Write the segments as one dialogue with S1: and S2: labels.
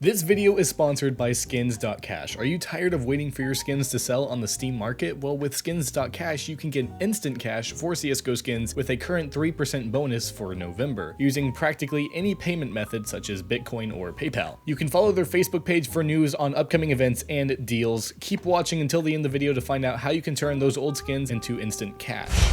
S1: This video is sponsored by SKINS.CASH. Are you tired of waiting for your skins to sell on the Steam market? Well, with SKINS.CASH, you can get instant cash for CSGO skins with a current 3% bonus for November, using practically any payment method such as Bitcoin or PayPal. You can follow their Facebook page for news on upcoming events and deals. Keep watching until the end of the video to find out how you can turn those old skins into instant cash.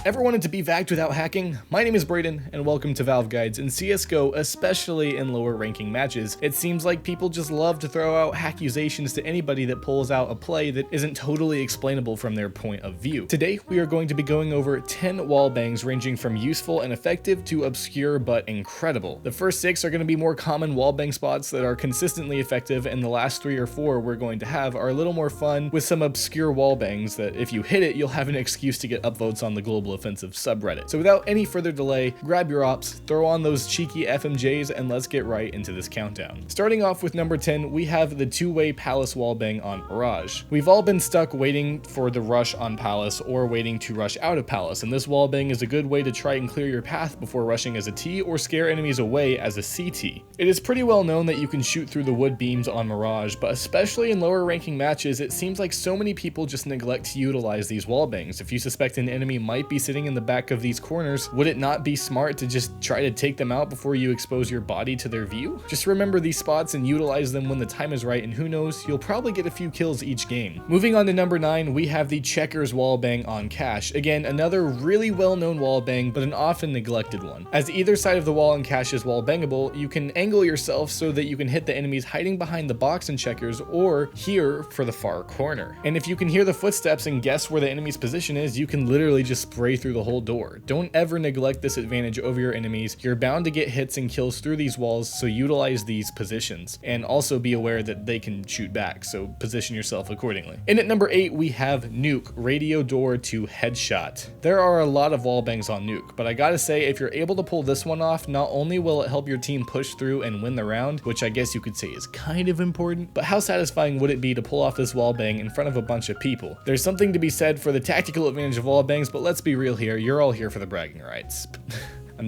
S1: Ever wanted to be VAC'ed without hacking? My name is Braedon, and welcome to Valve Guides. In CSGO, especially in lower ranking matches, it seems like people just love to throw out hackuzations to anybody that pulls out a play that isn't totally explainable from their point of view. Today, we are going to be going over 10 wallbangs ranging from useful and effective to obscure but incredible. The first 6 are going to be more common wallbang spots that are consistently effective, and the last 3 or 4 we're going to have are a little more fun with some obscure wallbangs that if you hit it, you'll have an excuse to get upvotes on the global offensive subreddit. So without any further delay, grab your ops, throw on those cheeky FMJs, and let's get right into this countdown. Starting off with number 10, we have the two-way Palace wallbang on Mirage. We've all been stuck waiting for the rush on Palace or waiting to rush out of Palace, and this wallbang is a good way to try and clear your path before rushing as a T or scare enemies away as a CT. It is pretty well known that you can shoot through the wood beams on Mirage, but especially in lower ranking matches, it seems like so many people just neglect to utilize these wallbangs. If you suspect an enemy might be sitting in the back of these corners, would it not be smart to just try to take them out before you expose your body to their view? Just remember these spots and utilize them when the time is right, and who knows, you'll probably get a few kills each game. Moving on to number 9, we have the Checkers wallbang on Cash. Again, another really well-known wallbang, but an often neglected one. As either side of the wall in Cash is wallbangable, you can angle yourself so that you can hit the enemies hiding behind the box in Checkers or here for the far corner. And if you can hear the footsteps and guess where the enemy's position is, you can literally just spray through the whole door. Don't ever neglect this advantage over your enemies. You're bound to get hits and kills through these walls, so utilize these positions. And also be aware that they can shoot back, so position yourself accordingly. And at number 8, we have NUKE, radio door to headshot. There are a lot of wallbangs on NUKE, but I gotta say, if you're able to pull this one off, not only will it help your team push through and win the round, which I guess you could say is kind of important, but how satisfying would it be to pull off this wallbang in front of a bunch of people? There's something to be said for the tactical advantage of wallbangs, but let's be real here, you're all here for the bragging rights.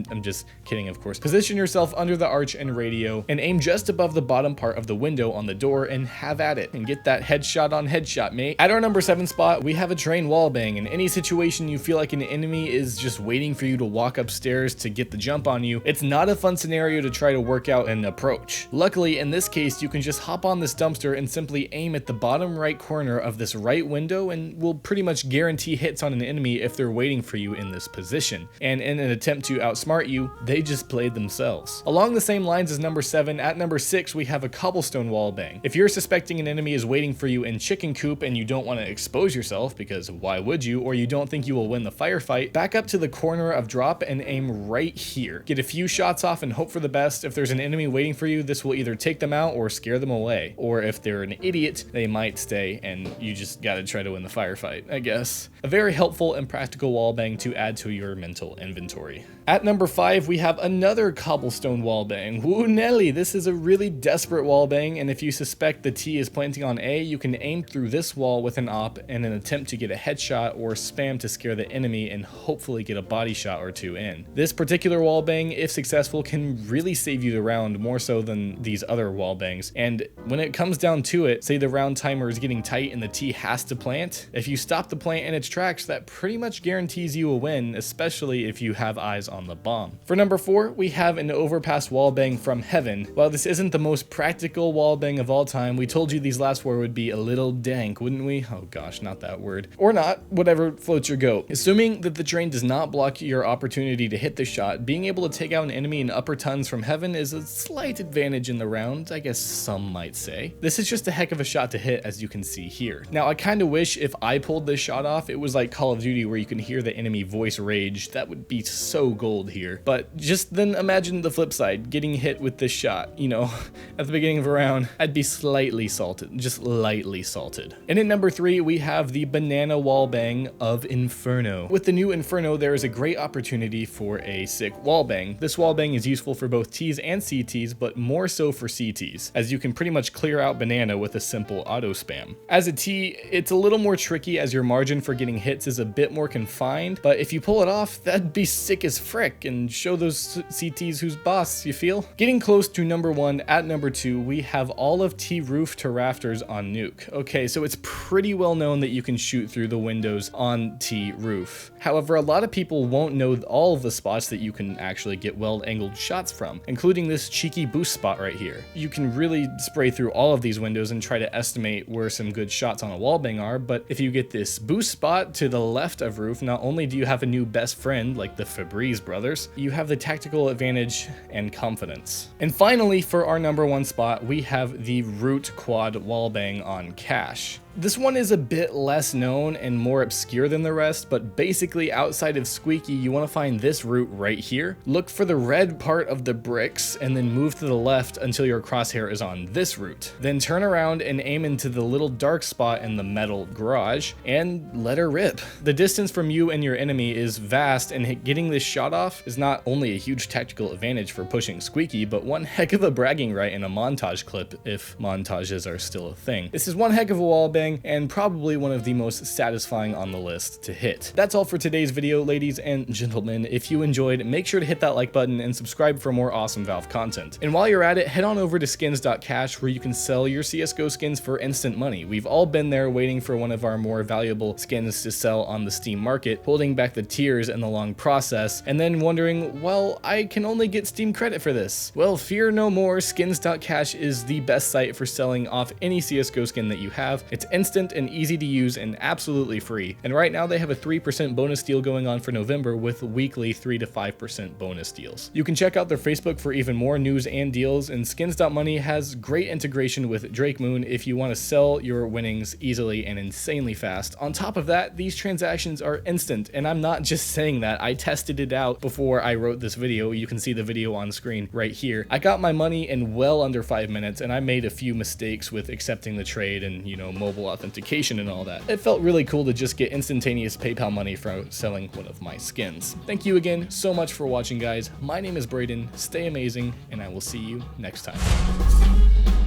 S1: I'm just kidding, of course. Position yourself under the arch and radio and aim just above the bottom part of the window on the door and have at it and get that headshot on headshot, mate. At our number 7 spot, we have a train wallbang. In any situation you feel like an enemy is just waiting for you to walk upstairs to get the jump on you, it's not a fun scenario to try to work out an approach. Luckily, in this case, you can just hop on this dumpster and simply aim at the bottom right corner of this right window and will pretty much guarantee hits on an enemy if they're waiting for you in this position. And in an attempt to outsmart you, they just played themselves. Along the same lines as number 7, at number 6, we have a cobblestone wallbang. If you're suspecting an enemy is waiting for you in chicken coop and you don't want to expose yourself, because why would you, or you don't think you will win the firefight, back up to the corner of drop and aim right here. Get a few shots off and hope for the best. If there's an enemy waiting for you, this will either take them out or scare them away. Or if they're an idiot, they might stay and you just gotta try to win the firefight, I guess. A very helpful and practical wallbang to add to your mental inventory. At number 5, we have another cobblestone wallbang. Woo Nelly, this is a really desperate wallbang, and if you suspect the T is planting on A, you can aim through this wall with an op in an attempt to get a headshot or spam to scare the enemy and hopefully get a body shot or 2 in. This particular wallbang, if successful, can really save you the round more so than these other wallbangs. And when it comes down to it, say the round timer is getting tight and the T has to plant, if you stop the plant in its tracks, that pretty much guarantees you a win, especially if you have eyes on the bomb. For number 4, we have an overpass wallbang from Heaven. While this isn't the most practical wallbang of all time, we told you these last 4 would be a little dank, wouldn't we? Oh gosh, not that word. Or not, whatever floats your goat. Assuming that the train does not block your opportunity to hit the shot, being able to take out an enemy in upper tons from Heaven is a slight advantage in the round, I guess some might say. This is just a heck of a shot to hit, as you can see here. Now, I kind of wish if I pulled this shot off, it was like Call of Duty where you can hear the enemy voice rage. That would be so gold here. But just then imagine the flip side, getting hit with this shot, you know, at the beginning of a round, I'd be slightly salted, just lightly salted. And at number 3, we have the banana wallbang of Inferno. With the new Inferno, there is a great opportunity for a sick wallbang. This wallbang is useful for both Ts and CTs, but more so for CTs, as you can pretty much clear out banana with a simple auto spam. As a T, it's a little more tricky as your margin for getting hits is a bit more confined, but if you pull it off, that'd be sick as frick. quick and show those CTs who's boss, you feel? Getting close to number 1, at number 2, we have all of T roof to rafters on NUKE. Okay, so it's pretty well known that you can shoot through the windows on T roof. However, a lot of people won't know all of the spots that you can actually get well-angled shots from, including this cheeky boost spot right here. You can really spray through all of these windows and try to estimate where some good shots on a wallbang are, but if you get this boost spot to the left of roof, not only do you have a new best friend like the Febreze brothers, you have the tactical advantage and confidence. And finally, for our number 1 spot, we have the root quad wallbang on cash. This one is a bit less known and more obscure than the rest, but basically outside of Squeaky, you want to find this route right here. Look for the red part of the bricks and then move to the left until your crosshair is on this route. Then turn around and aim into the little dark spot in the metal garage and let her rip. The distance from you and your enemy is vast, and getting this shot off is not only a huge tactical advantage for pushing Squeaky, but one heck of a bragging right in a montage clip, if montages are still a thing. This is one heck of a wallbang, and probably one of the most satisfying on the list to hit. That's all for today's video, ladies and gentlemen. If you enjoyed, make sure to hit that like button and subscribe for more awesome Valve content. And while you're at it, head on over to skins.cash, where you can sell your CSGO skins for instant money. We've all been there waiting for one of our more valuable skins to sell on the Steam market, holding back the tears and the long process, and then wondering, well, I can only get Steam credit for this. Well, fear no more, skins.cash is the best site for selling off any CSGO skin that you have. It's instant and easy to use and absolutely free. And right now they have a 3% bonus deal going on for November with weekly 3 to 5% bonus deals. You can check out their Facebook for even more news and deals, and skins.money has great integration with Drake Moon if you want to sell your winnings easily and insanely fast. On top of that, these transactions are instant, and I'm not just saying that. I tested it out before I wrote this video. You can see the video on screen right here. I got my money in well under 5 minutes, and I made a few mistakes with accepting the trade and, you know, mobile authentication and all that. It felt really cool to just get instantaneous PayPal money from selling one of my skins. Thank you again so much for watching, guys. My name is Braedon. Stay amazing, and I will see you next time.